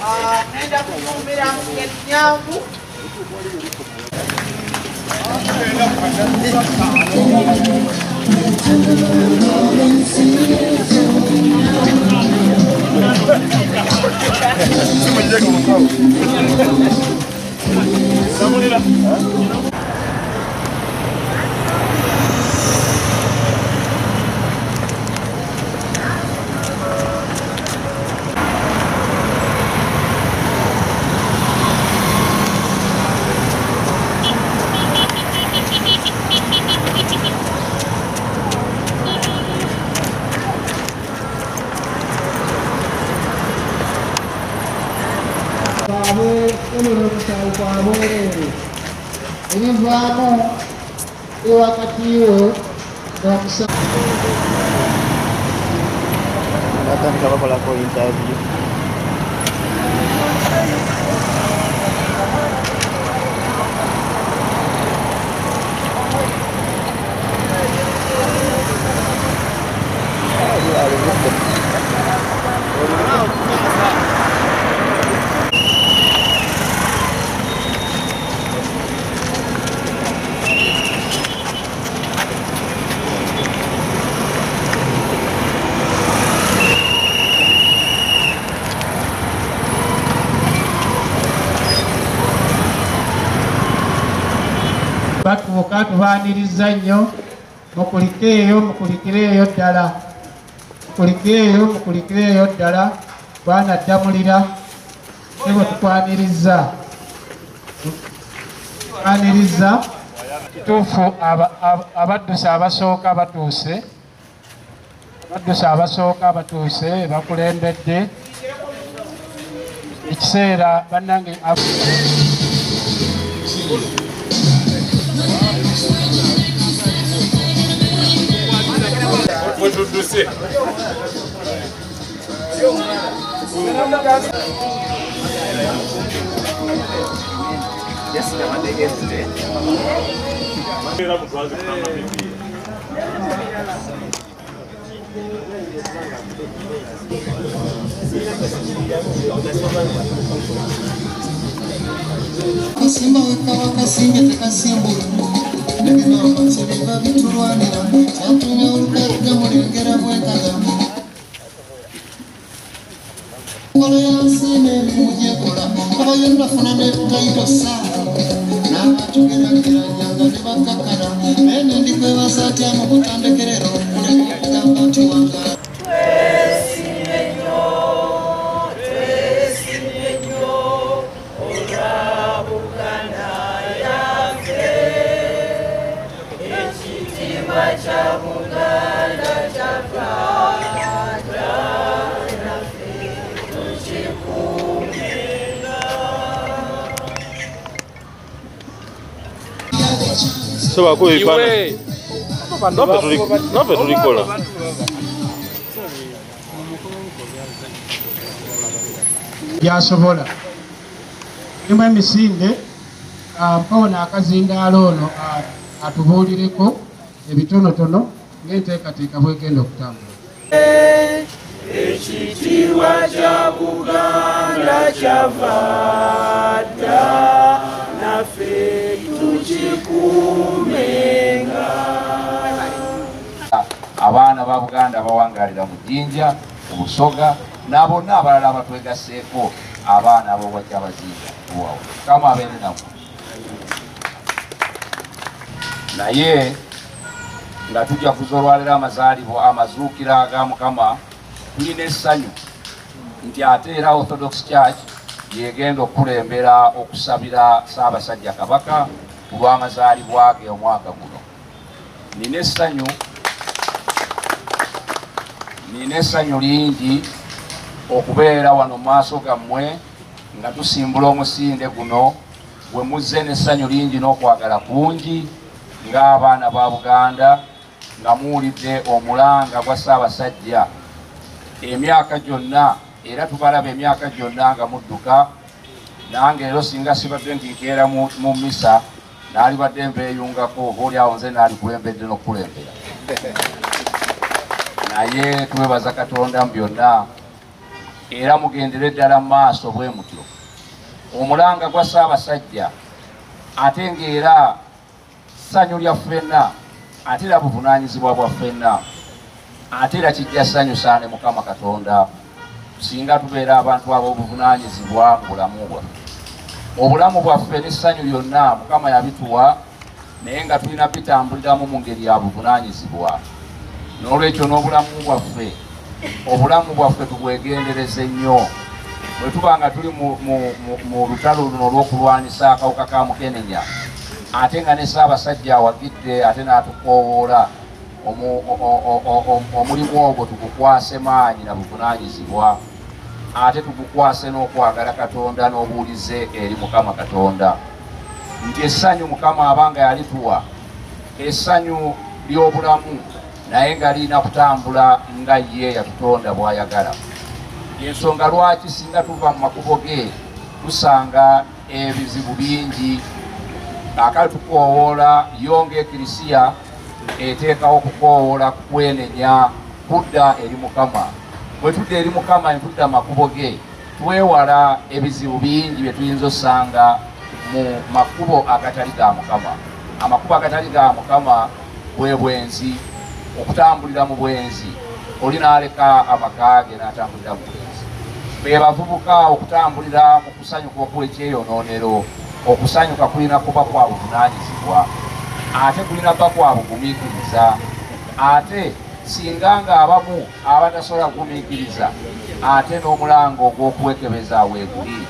ngenda kufumbira Nyangu. Vamos wakati Datang siapa pelaku interview. batuuka tubaaniriza nnyo mukulikireeyo ddala twanaddamulira nebo tukwaniriza kituufu abaddusi abasooka batuuse bakulembedde ekiseera bannange Kasimba wekawa kasimba tekasimbula nebinamba nsibiva bitulwanira kyatumya olukaluga mulengera bwekagamba ngolo yansi n'emirimu gyekola abayondafuna netutaito saa n'abatugeragiranyanga ne bakakala bene ndikwebaza atya mu butandekerero kulekugamba nti wanga Soba kuipana. Nove tulikola. Byasobola. Nimwe emisinde mpawona akazindaalo ono atubuulireko ebitonotono ng'enteekateeka bwegenda okutambula. Ekitiibwa kya Buganda kyava dda naffe tukikuumenga. Abaana ba Buganda bawangalira mu Jjinja, mu Busoga, n'abonna abalala abatwegasseeko abaana ab'obwajja abazinga wawe kama abeere nabo. Naye nga tujja kuzoolwalira amazuukira aga Mukama, tulina essanyu nti ate era Orthodox Church yegenda okukulembera okusabira Ssaabasajja Kabaka ku lw'amazaalibwa ge omwaka guno. Nina essanyu lingi okubeera wano mu maaso gammwe nga tusimbula omusinde guno, bwe muzze n'essanyu lingi n'okwagala kungi ng'abaana ba Buganda nga muwulidde omulanga gwa Ssaabasajja emyaka gyonna, era tubalaba emyaka gyonna nga mudduka. Nange leero singa sibadde nti nkeera mu misa naalibadde mbeeyungako, obaolyawo nze naalikulembedde n'okukulembera. Naye twebaza Katonda mu byonna. era mugendere ddala mu maaso bwe mutyo. Omulanga gwa Ssaabasajja ate ng'era ssanyu lya ffenna, ate era buvunaanyizibwa bwa ffenna, ate era kijja ssanyusa ne Mukama Katonda singa tubeera abantu ab'obuvunaanyizibwa mu bulamu bwaffe. Obulamu bwaffe n'essanyu lyonna Mukama yabituwa, naye nga tulina bitambuliramu mu ngeri ya buvunaanyizibwa. N'olwekyo n'obulamu bwaffe tubwegendereze nnyo. Bwe tuba nga tuli mu lutalo luno olw'okulwanyisa akawuka ka Mukenenya, ate nga ne Ssaabasajja awagidde ate n'atukoowoola, omulimu ogwo tugukwase maanyi na buvunaanyizibwa, ate tugukwase n'okwagala Katonda n'obuulize eri Mukama Katonda nti essanyu Mukama abanga yalituwa, essanyu ly'obulamu, naye nga lirina kutambula nga ye yatutonda bw'ayagala. Ensonga lwaki singa tuva mu makubo ge tusanga ebizibu bingi. Akali tukoowoola yonga ekirisiya eteekawo okukoowoola kwenenya kudda eri Mukama. Bwe tudda eri Mukama ne tudda makubo ge, twewala ebizibu bingi bye tuyinza osanga mu makubo agatali ga Mukama. Amakubo agatali ga Mukama bwe bwenzi, okutambulira mu bwenzi, oli n'aleka amaka ge n'atambulira mu bwenzi. Be bavubuka okutambulira mu kusanyuka okw'ekyeyonoonero, okusanyuka kulina kuba kwa buvunaanyizibwa, ate kulina kuba kwa bugumiikiriza. Ate singa nga abamu abatasobola kugumiikiriza, ate n'omulango ogw'okuwekebeza weeguli,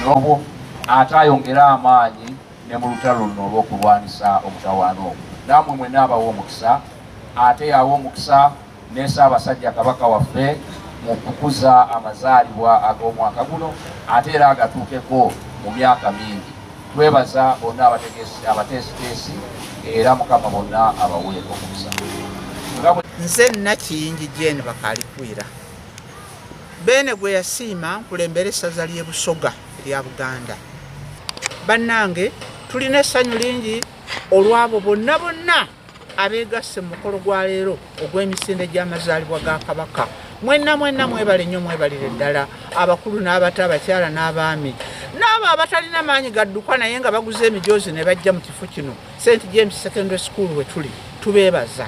n'obwo ate ayongera amaanyi ne mu lutalo luno olw'okulwanisa omutawaana ogwo. Nammwe mwenna abawa omukisa, ate yawa omukisa ne Ssaabasajja Kabaka waffe mu kukuza amazaalibwa ag'omwaka guno, ate era agatuukeko mu myaka mingi. Twebaza bonna abateesiteesi, era Mukama bonna abawe omukisa. Nze Nakiyingi Jane Bakalikwira, Beene gwe yasiima nkulembera essaza ly'e Busoga erya Buganda. Bannange, tulina essanyu lingi olw'abo bonna abeegasse mu mukolo gwa leero ogw'emisinde gy'amazaalibwa ga Kabaka. Mwenna mwebale nnyo, mwebalire ddala, abakulu n'abato, abakyala n'abaami, n'abo abatalina maanyi gadduka naye nga baguze emijoozi ne bajja mu kifo kino St James Secondary School we tuli. Tubeebaza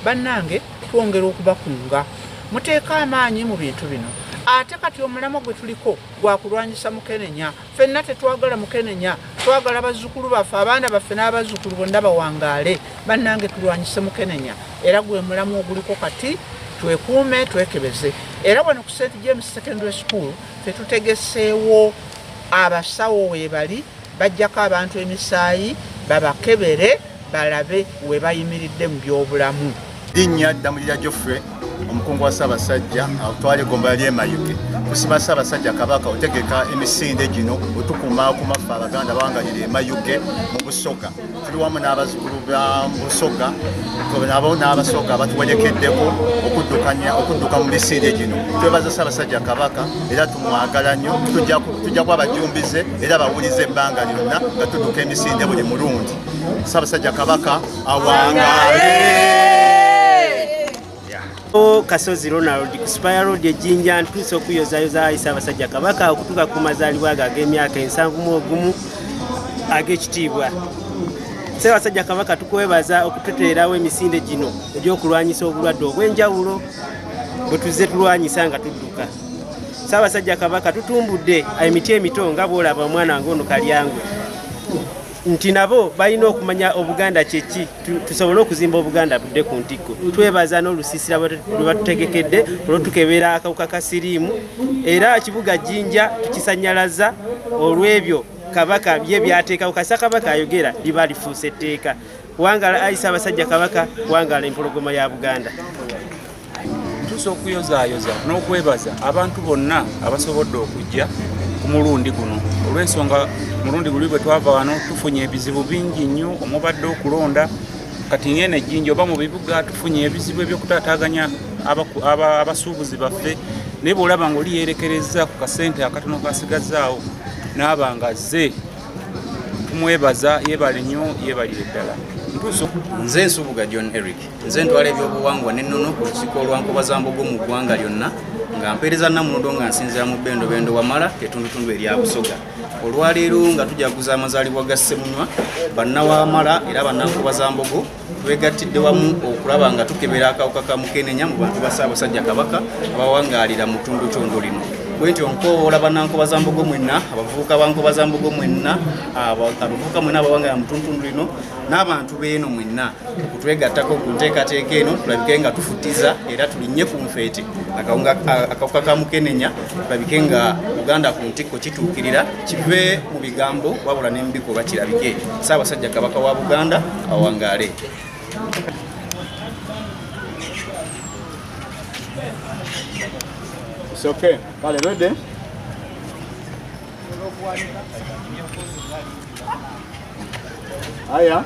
bannange, twongera okubakunga, muteeka amaanyi mu bintu bino. Ate kati omulamo gwe tuliko gwa kulwanyisa Mukenenya. Ffenna tetwagala Mukenenya, twagala bazzukulu baffe, abaana baffe n'abazzukulu bonna bawangaale. Bannange, tulwanyise Mukenenya, era gwe mulamu oguliko kati. Twekuume, twekebeze. Era wano ku St James Secondary School tetutegeseewo abasawo weebali, bajjako abantu emisaayi, babakebere, balabe we bayimiridde mu by'obulamu. Linnya Damulira Geoffrey, omukungu wa Ssaabasajja atwala eggombolola ly'e Mayuge. Tusiba Ssaabasajja Kabaka otegeka emisinde gino otukuma ku maffe Abaganda bawangalira e Mayuge mu Busoga. Tuli wamu n'abazzukulu ba Busoga nabo n'Abasoga batuwerekeddeko okudduka mu misinde gino. Twebaza Ssaabasajja Kabaka era tumwagala nnyo. Tujja kuba bajumbize era bawulize ebbanga lyonna nga tudduka emisinde buli mulundi. Ssaabasajja Kabaka awangaale. Kasozi Ronald ku Spire Road Jinja ntuuse okuyozayoza Ssaabasajja Kabaka okutuuka ku mazaalibwa ge ag'emyaka 71 ag'ekitiibwa. Ssaabasajja Kabaka tukwebaza okututeerawo emisinde gino egy'okulwanyisa obulwadde obw'enjawulo bwe tuzze tulwanyisa nga tudduka. Ssaabasajja Kabaka tutumbudde emiti emito nga bw'olaba omwana ng'ono Kalyangwe nti nabo balina okumanya Obuganda kyeki, tusobole okuzimba Obuganda budde ku ntikko. Twebaza n'olusiisira lwe batutegekedde olw'otukebera akawuka ka siriimu, era kibuga Jinja tukisanyalaza olw'ebyo Kabaka bye byateekawo. Kasa Kabaka ayogera liba lifuuse etteeka. Wangala Ssaabasajja Kabaka, wangala empologoma ya Buganda. Ntuuse okuyozaayoza n'okwebaza abantu bonna abasobodde okujja ku mulundi guno, olw'ensonga mulundi guli bwe twava wano tufunye ebizibu bingi nnyo omubadde okulonda. Kati ng'eno Jinja oba mu bibuga tufunye ebizibu ebyokutaataaganya abasuubuzi baffe, naye bw'olaba ng'oli yeerekereza ku kasente akatono kasigazaawo n'abanga azze, tumwebaza, yeebale nnyo, yeebalire ddala. Nze Nsubuga John Eric, nze ntwala ebyobuwangwa n'ennono ku lukiiko olwa Nkobazambogo mu ggwanga lyonna nga mpeereza Namulondo nga nsinzira mu Bendo Wamala etundutundu erya Busoga. Olwaleero nga tujaguza amazaalibwa ga Ssemunywa bannawamala era bannankobaza-mbogo twegattidde wamu okulaba nga tukebera akawuka ka mukenenya mu bantu ba Ssaabasajja Kabaka abawangaalira mu tundutundu lino. Bwentyo nkoola bannankobaza-mbogo mwenna, abavubuka bankobaza-mbogo mwenna, abavubuka mwenna abawangaalira mu tundutundu lino n'abantu beeno mwenna okutwegattako ku nteekateeka eno tulabike nga tufutiza era tulinnye ku nfeete akawuka ka mukenenya tulabike nga Uganda ku ntikko kituukirira kive mu bigambo wabula n'embikolwa kirabike. Ssaabasajja Kabaka wa Buganda awangaale. It's okay. Vale, ready? Aya.